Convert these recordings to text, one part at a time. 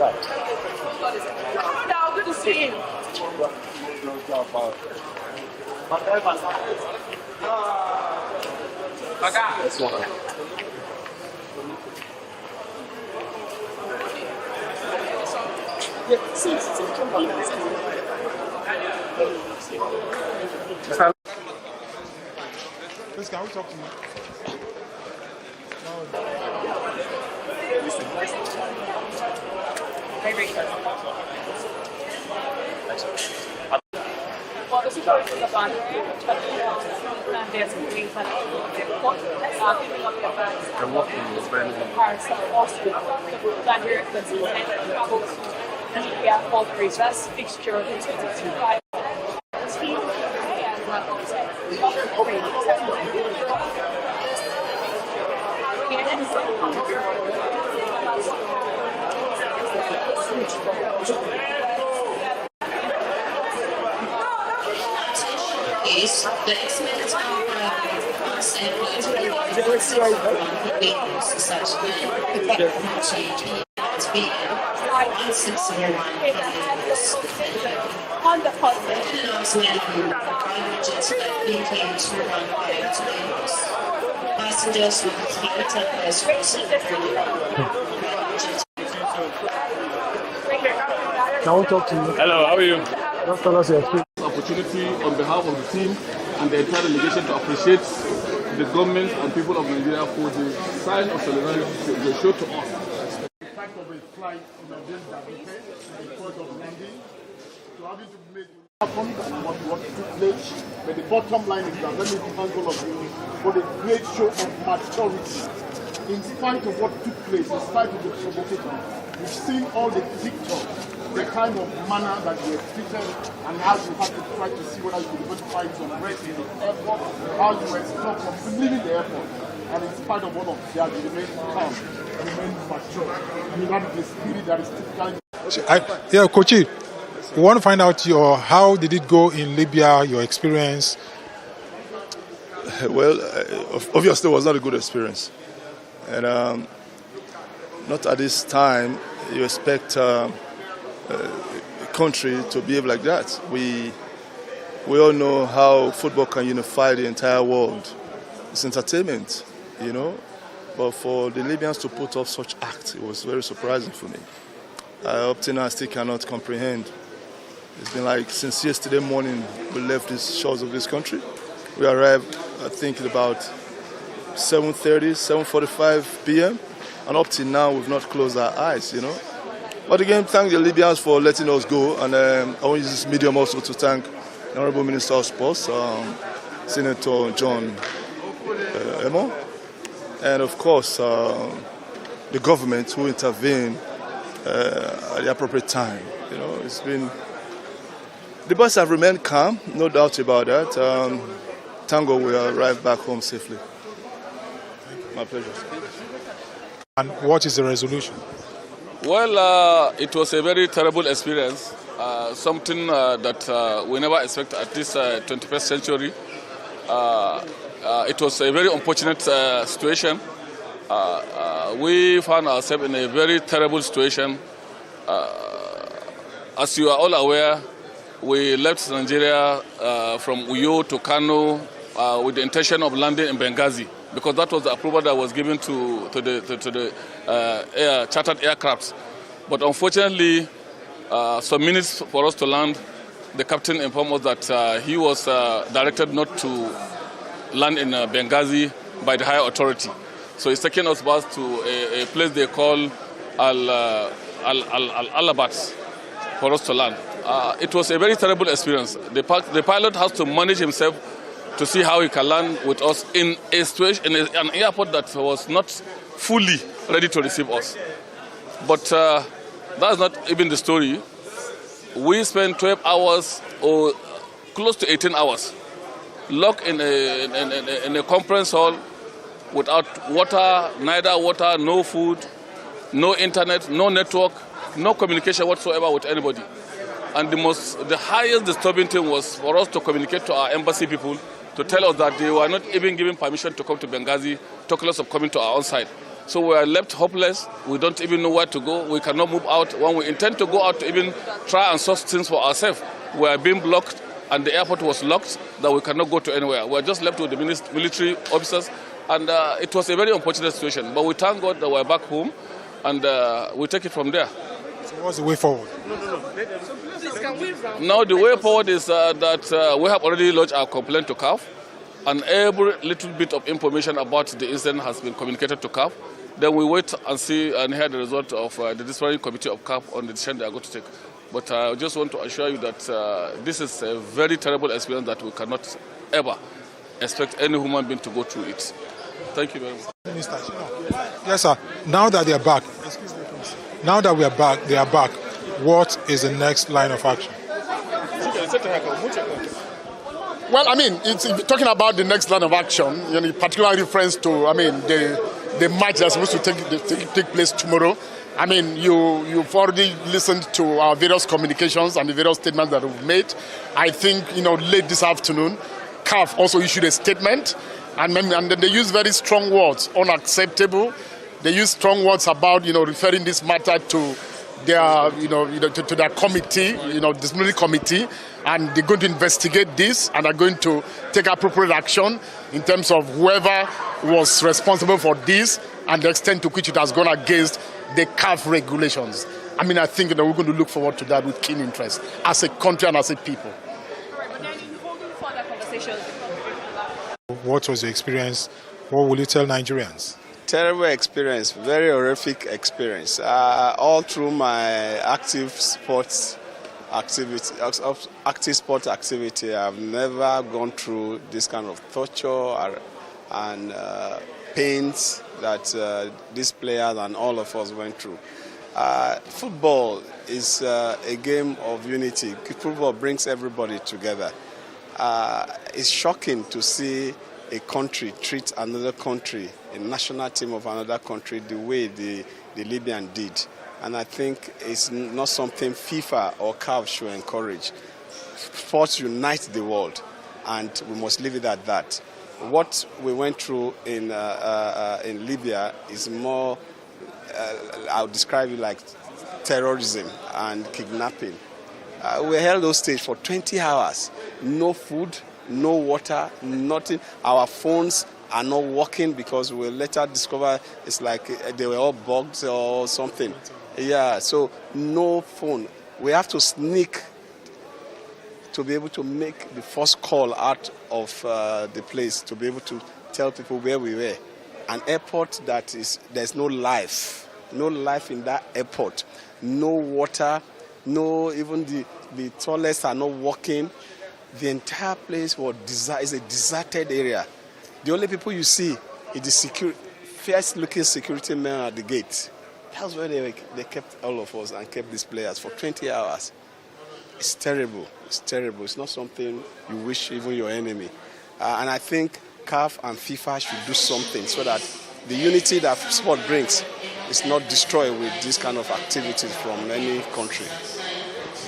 Right. No, good to see you. That's one. Yeah, see, Please, can we talk to you? Well, the situation is on. There's things that I'm walking with friends. Libya for the reverse fixture in 2025. Is the estimated time such on the positive. Passengers will Can we talk to you? Hello, how are you? Just tell us your experience. Opportunity on behalf of the team and the entire delegation to appreciate the government and people of Nigeria for the sign of solidarity they showed to us. The fact of a flight in a day that we paid, the port of landing, to having to make what took place, but the bottom line is that, let me thank all of you for the great show of maturity. In spite of what took place, in spite of the provocation, we've seen all the pictures, the kind of manner that you were treated, and how you had to try to see whether you could even find some rest in the airport, how you were stopped from leaving the airport. And in spite of all of that, you remained calm, you remained mature, and you had the spirit that is typical. Kochi, we want to find out how did it go in Libya, your experience? Well, obviously it was not a good experience. And not at this time you expect a country to behave like that. We all know how football can unify the entire world. It's entertainment, you know. But for the Libyans to put off such act, it was very surprising for me. Up to now I still cannot comprehend. It's been like since yesterday morning we left the shores of this country. We arrived, I think, at about 7:30, 7:45 p.m. And up till now, we've not closed our eyes, you know. But again, thank the Libyans for letting us go. And I want to use this medium also to thank the Honorable Minister of Sports, Senator John Emo. And of course, the government who intervened at the appropriate time. You know, it's been... The bus have remained calm, no doubt about that. Tango will arrive back home safely. My pleasure. And what is the resolution? Well, it was a very terrible experience, something that we never expect at this 21st century. It was a very unfortunate situation. We found ourselves in a very terrible situation. As you are all aware, we left Nigeria from Uyo to Kano with the intention of landing in Benghazi, because that was the approval that was given to the chartered aircrafts. But unfortunately, some minutes for us to land, the captain informed us that he was directed not to land in Benghazi by the higher authority. So he's taking us back to a place they call Al-Alabat for us to land. It was a very terrible experience. The pilot has to manage himself to see how he can land with us in a situation, in an airport that was not fully ready to receive us. But that's not even the story. We spent 12 hours or close to 18 hours locked in a conference hall without water, neither water, no food, no internet, no network, no communication whatsoever with anybody. And the highest disturbing thing was for us to communicate to our embassy people to tell us that they were not even given permission to come to Benghazi, talk less of coming to our own side. So we are left hopeless. We don't even know where to go. We cannot move out. When we intend to go out to even try and source things for ourselves, we are being blocked and the airport was locked that we cannot go to anywhere. We are just left with the military officers, and it was a very unfortunate situation. But we thank God that we are back home, and we take it from there. So what's the way forward? Now the way forward is that we have already lodged our complaint to CAF, and every little bit of information about the incident has been communicated to CAF. Then we wait and see and hear the result of the disciplinary committee of CAF on the decision they are going to take. But I just want to assure you that this is a very terrible experience that we cannot ever expect any human being to go through it. Thank you very much. Minister, yes, sir. Now that they are back, now that we are back, they are back. What is the next line of action? Well, I mean, if you're talking about the next line of action, particular reference to, I mean, the match that's supposed to take place tomorrow. I mean, you've already listened to our various communications and the various statements that we've made. I think, late this afternoon, CAF also issued a statement, and then they use very strong words, unacceptable. They use strong words about, referring this matter to their, to their committee, disciplinary committee, and they're going to investigate this and are going to take appropriate action in terms of whoever was responsible for this and the extent to which it has gone against the CAF regulations. I mean, I think that we're going to look forward to that with keen interest as a country and as a people. Right, but then in holding further conversations. What was the experience? What will you tell Nigerians? Terrible experience, very horrific experience. All through my active sport activity, I've never gone through this kind of torture and pains that these players and all of us went through. Football is a game of unity. Football brings everybody together. It's shocking to see a country treat another country, a national team of another country, the way the Libyan did. And I think it's not something FIFA or CAF should encourage. Sports unite the world, and we must leave it at that. What we went through in Libya is more, I'll describe it like terrorism and kidnapping. We held those stage for 20 hours. No food, no water, nothing. Our phones are not working because we later discover it's like they were all bugged or something. Yeah, so no phone. We have to sneak to be able to make the first call out of the place, to be able to tell people where we were. An airport that there's no life in that airport. No water, no, even the toilets are not working. The entire place is a deserted area. The only people you see is the fierce-looking security men at the gate. That's where they kept all of us and kept these players for 20 hours. It's terrible. It's terrible. It's not something you wish even your enemy. And I think CAF and FIFA should do something so that the unity that sport brings is not destroyed with this kind of activities from any country.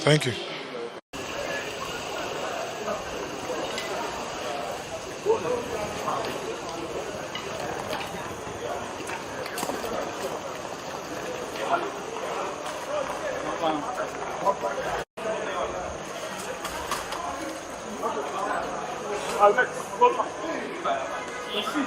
Thank you. Ici.